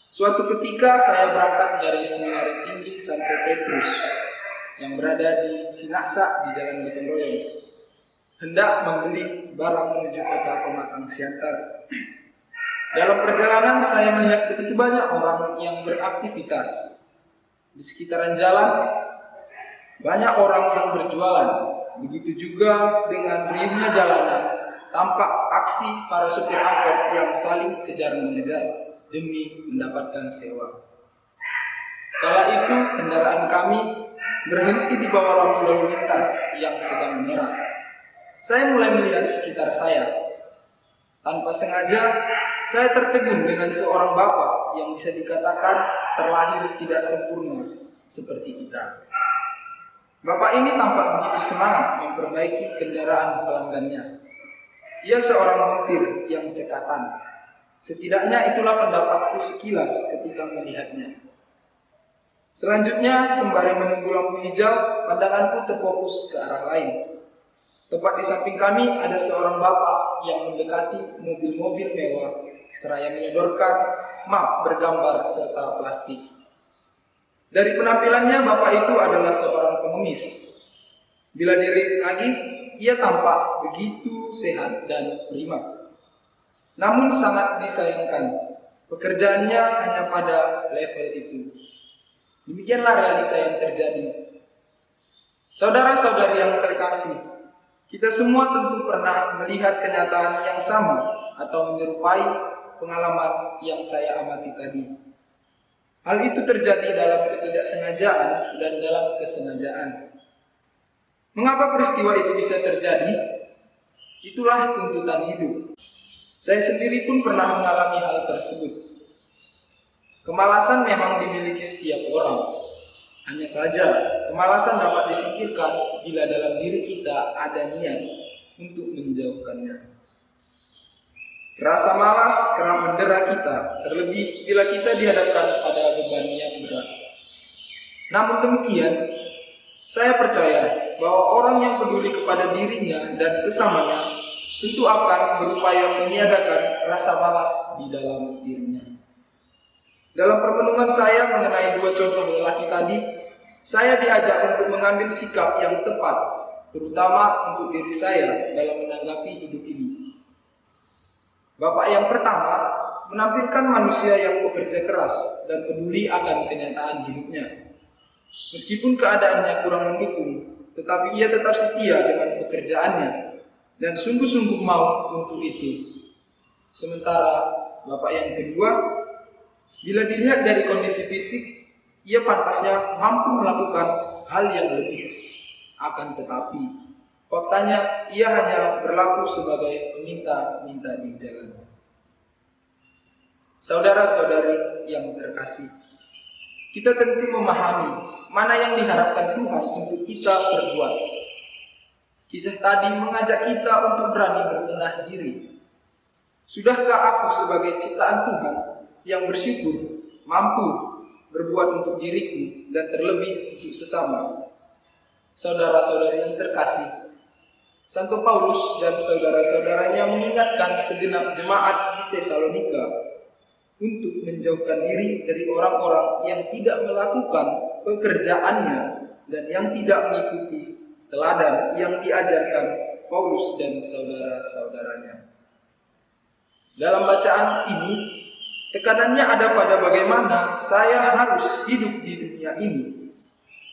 Suatu ketika saya berangkat dari Seminari Tinggi Santo Petrus yang berada di Sinaksa di Jalan Gotong Royong, hendak membeli barang menuju kota Pematang Siantar. Dalam perjalanan saya melihat begitu banyak orang yang beraktivitas. Di sekitaran jalan banyak orang yang berjualan. Begitu juga dengan riuhnya jalanan, tampak aksi para supir angkot yang saling kejar-mengejar demi mendapatkan sewa. Kala itu kendaraan kami berhenti di bawah lampu lalu lintas yang sedang merah. Saya mulai melihat sekitar saya. Tanpa sengaja, saya tertegun dengan seorang bapak yang bisa dikatakan terlahir tidak sempurna seperti kita. Bapak ini tampak begitu semangat memperbaiki kendaraan pelanggannya. Ia seorang montir yang cekatan. Setidaknya itulah pendapatku sekilas ketika melihatnya. Selanjutnya, sembari menunggu lampu hijau, pandanganku terfokus ke arah lain. Tepat di samping kami ada seorang bapak yang mendekati mobil-mobil mewah seraya menyodorkan map bergambar serta plastik. Dari penampilannya, bapak itu adalah seorang pengemis. Bila dilihat lagi, ia tampak begitu sehat dan prima. Namun sangat disayangkan, pekerjaannya hanya pada level itu. Demikianlah realita yang terjadi. Saudara-saudari yang terkasih, kita semua tentu pernah melihat kenyataan yang sama atau menyerupai pengalaman yang saya amati tadi. Hal itu terjadi dalam ketidaksengajaan dan dalam kesengajaan. Mengapa peristiwa itu bisa terjadi? Itulah tuntutan hidup. Saya sendiri pun pernah mengalami hal tersebut. Kemalasan memang dimiliki setiap orang. Hanya saja, kemalasan dapat disingkirkan bila dalam diri kita ada niat untuk menjauhkannya. Rasa malas kerap mendera kita, terlebih bila kita dihadapkan pada beban yang berat. Namun demikian, saya percaya bahwa orang yang peduli kepada dirinya dan sesamanya tentu akan berupaya meniadakan rasa malas di dalam dirinya. Dalam permenungan saya mengenai dua contoh lelaki tadi, saya diajak untuk mengambil sikap yang tepat, terutama untuk diri saya dalam menanggapi hidup ini. Bapak yang pertama menampilkan manusia yang bekerja keras dan peduli akan kenyataan hidupnya. Meskipun keadaannya kurang mendukung, tetapi ia tetap setia dengan pekerjaannya dan sungguh-sungguh mau untuk itu. Sementara bapak yang kedua, bila dilihat dari kondisi fisik, ia pantasnya mampu melakukan hal yang lebih. Akan tetapi, faktanya ia hanya berlaku sebagai peminta-minta di jalan. Saudara-saudari yang terkasih, kita tentu memahami mana yang diharapkan Tuhan untuk kita perbuat. Kisah tadi mengajak kita untuk berani berbenah diri. Sudahkah aku sebagai ciptaan Tuhan yang bersyukur mampu berbuat untuk diriku dan terlebih untuk sesama? Saudara-saudari yang terkasih, Santo Paulus dan saudara-saudaranya mengingatkan segenap jemaat di Tesalonika untuk menjauhkan diri dari orang-orang yang tidak melakukan pekerjaannya dan yang tidak mengikuti teladan yang diajarkan Paulus dan saudara-saudaranya. Dalam bacaan ini, tekanannya ada pada bagaimana saya harus hidup di dunia ini.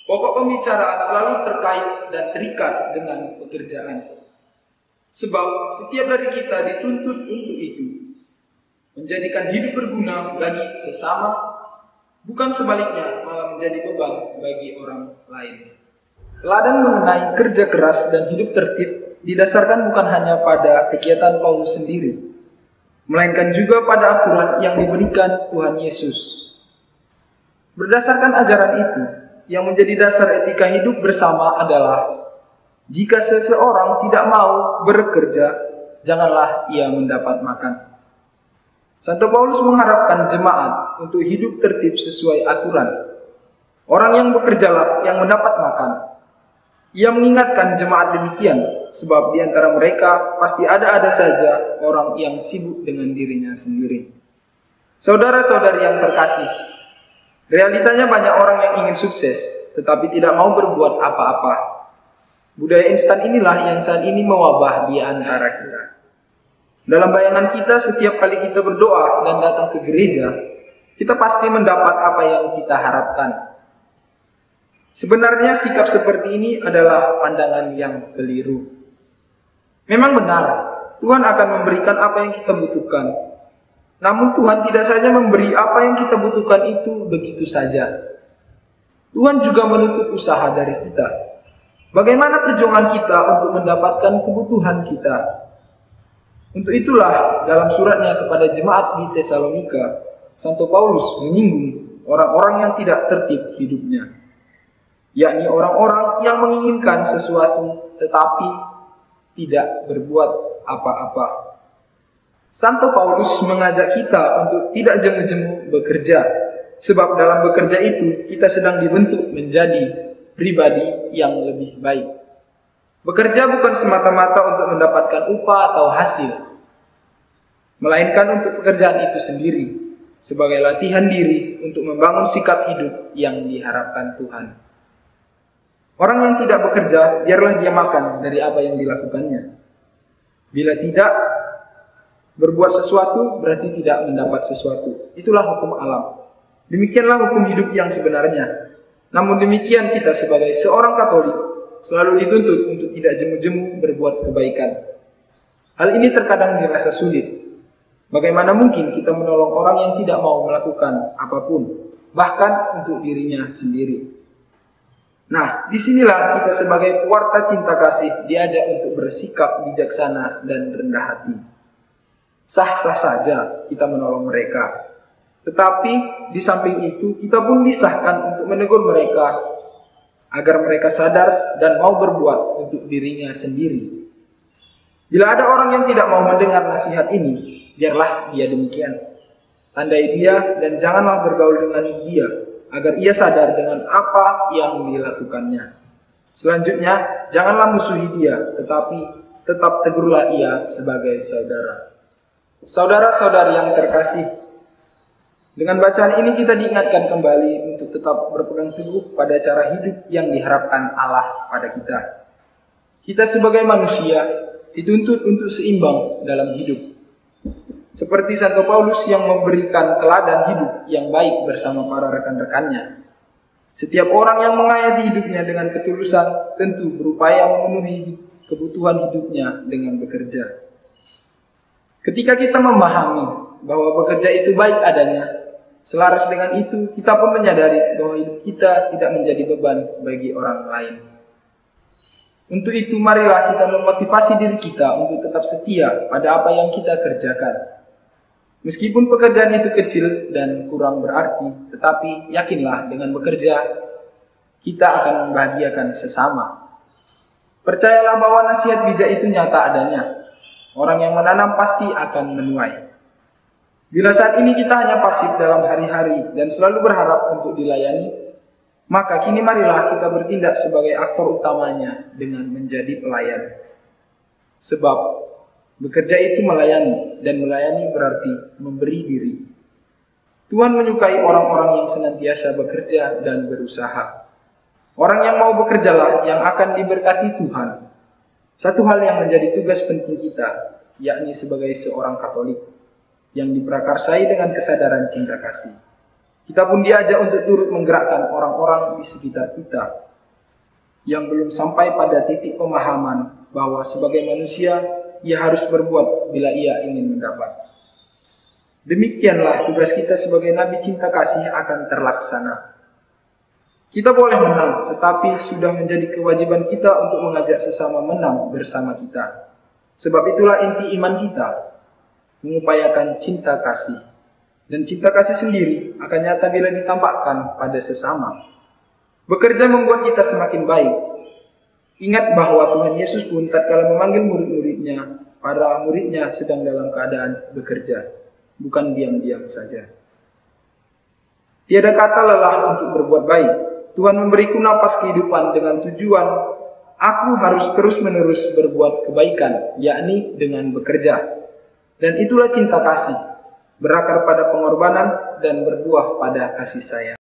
Pokok pembicaraan selalu terkait dan terikat dengan pekerjaan. Sebab setiap dari kita dituntut untuk itu. Menjadikan hidup berguna bagi sesama, bukan sebaliknya malah menjadi beban bagi orang lain. Teladan mengenai kerja keras dan hidup tertib didasarkan bukan hanya pada kegiatan Paulus sendiri, melainkan juga pada aturan yang diberikan Tuhan Yesus. Berdasarkan ajaran itu, yang menjadi dasar etika hidup bersama adalah, jika seseorang tidak mau bekerja, janganlah ia mendapat makan. Santo Paulus mengharapkan jemaat untuk hidup tertib sesuai aturan. Orang yang bekerjalah yang mendapat makan. Ia mengingatkan jemaat demikian, sebab di antara mereka pasti ada saja orang yang sibuk dengan dirinya sendiri. Saudara-saudari yang terkasih, realitanya banyak orang yang ingin sukses, tetapi tidak mau berbuat apa-apa. Budaya instan inilah yang saat ini mewabah di antara kita. Dalam bayangan kita, setiap kali kita berdoa dan datang ke gereja, kita pasti mendapat apa yang kita harapkan. Sebenarnya sikap seperti ini adalah pandangan yang keliru. Memang benar, Tuhan akan memberikan apa yang kita butuhkan. Namun Tuhan tidak saja memberi apa yang kita butuhkan itu begitu saja. Tuhan juga menuntut usaha dari kita. Bagaimana perjuangan kita untuk mendapatkan kebutuhan kita? Untuk itulah dalam suratnya kepada jemaat di Tesalonika, Santo Paulus menyinggung orang-orang yang tidak tertib hidupnya, yakni orang-orang yang menginginkan sesuatu tetapi tidak berbuat apa-apa. Santo Paulus mengajak kita untuk tidak jemu-jemu bekerja, sebab dalam bekerja itu kita sedang dibentuk menjadi pribadi yang lebih baik. Bekerja bukan semata-mata untuk mendapatkan upah atau hasil, melainkan untuk pekerjaan itu sendiri, sebagai latihan diri untuk membangun sikap hidup yang diharapkan Tuhan. Orang yang tidak bekerja, biarlah dia makan dari apa yang dilakukannya. Bila tidak berbuat sesuatu, berarti tidak mendapat sesuatu. Itulah hukum alam. Demikianlah hukum hidup yang sebenarnya. Namun demikian kita sebagai seorang Katolik selalu dituntut untuk tidak jemu-jemu berbuat kebaikan. Hal ini terkadang dirasa sulit. Bagaimana mungkin kita menolong orang yang tidak mau melakukan apapun, bahkan untuk dirinya sendiri? Nah, disinilah kita sebagai pewarta cinta kasih diajak untuk bersikap bijaksana dan rendah hati. Sah-sah saja kita menolong mereka. Tetapi di samping itu kita pun disahkan untuk menegur mereka agar mereka sadar dan mau berbuat untuk dirinya sendiri. Bila ada orang yang tidak mau mendengar nasihat ini, biarlah dia demikian. Tandai dia dan janganlah bergaul dengan dia, agar ia sadar dengan apa yang dilakukannya. Selanjutnya, janganlah musuhi dia, tetapi tetap tegurlah ia sebagai saudara. Saudara-saudari yang terkasih, dengan bacaan ini kita diingatkan kembali untuk tetap berpegang teguh pada cara hidup yang diharapkan Allah pada kita. Kita sebagai manusia dituntut untuk seimbang dalam hidup. Seperti Santo Paulus yang memberikan teladan hidup yang baik bersama para rekan-rekannya. Setiap orang yang menghayati hidupnya dengan ketulusan tentu berupaya memenuhi kebutuhan hidupnya dengan bekerja. Ketika kita memahami bahwa bekerja itu baik adanya, selaras dengan itu, kita pun menyadari bahwa hidup kita tidak menjadi beban bagi orang lain. Untuk itu, marilah kita memotivasi diri kita untuk tetap setia pada apa yang kita kerjakan. Meskipun pekerjaan itu kecil dan kurang berarti, tetapi yakinlah dengan bekerja, kita akan membahagiakan sesama. Percayalah bahwa nasihat bijak itu nyata adanya. Orang yang menanam pasti akan menuai. Bila saat ini kita hanya pasif dalam hari-hari dan selalu berharap untuk dilayani, maka kini marilah kita bertindak sebagai aktor utamanya dengan menjadi pelayan. Sebab bekerja itu melayani, dan melayani berarti memberi diri. Tuhan menyukai orang-orang yang senantiasa bekerja dan berusaha. Orang yang mau bekerjalah yang akan diberkati Tuhan. Satu hal yang menjadi tugas penting kita, yakni sebagai seorang Katolik yang diprakarsai dengan kesadaran cinta kasih. Kita pun diajak untuk turut menggerakkan orang-orang di sekitar kita yang belum sampai pada titik pemahaman bahwa sebagai manusia ia harus berbuat bila ia ingin mendapat. Demikianlah tugas kita sebagai nabi cinta kasih akan terlaksana. Kita boleh menang, tetapi sudah menjadi kewajiban kita untuk mengajak sesama menang bersama kita. Sebab itulah inti iman kita, mengupayakan cinta kasih. Dan cinta kasih sendiri akan nyata bila ditampakkan pada sesama. Bekerja membuat kita semakin baik. Ingat bahwa Tuhan Yesus pun tatkala memanggil murid-muridnya, para muridnya sedang dalam keadaan bekerja, bukan diam-diam saja. Tiada kata lelah untuk berbuat baik. Tuhan memberiku napas kehidupan dengan tujuan aku harus terus-menerus berbuat kebaikan, yakni dengan bekerja. Dan itulah cinta kasih. berakar pada pengorbanan, dan berbuah pada kasih sayang.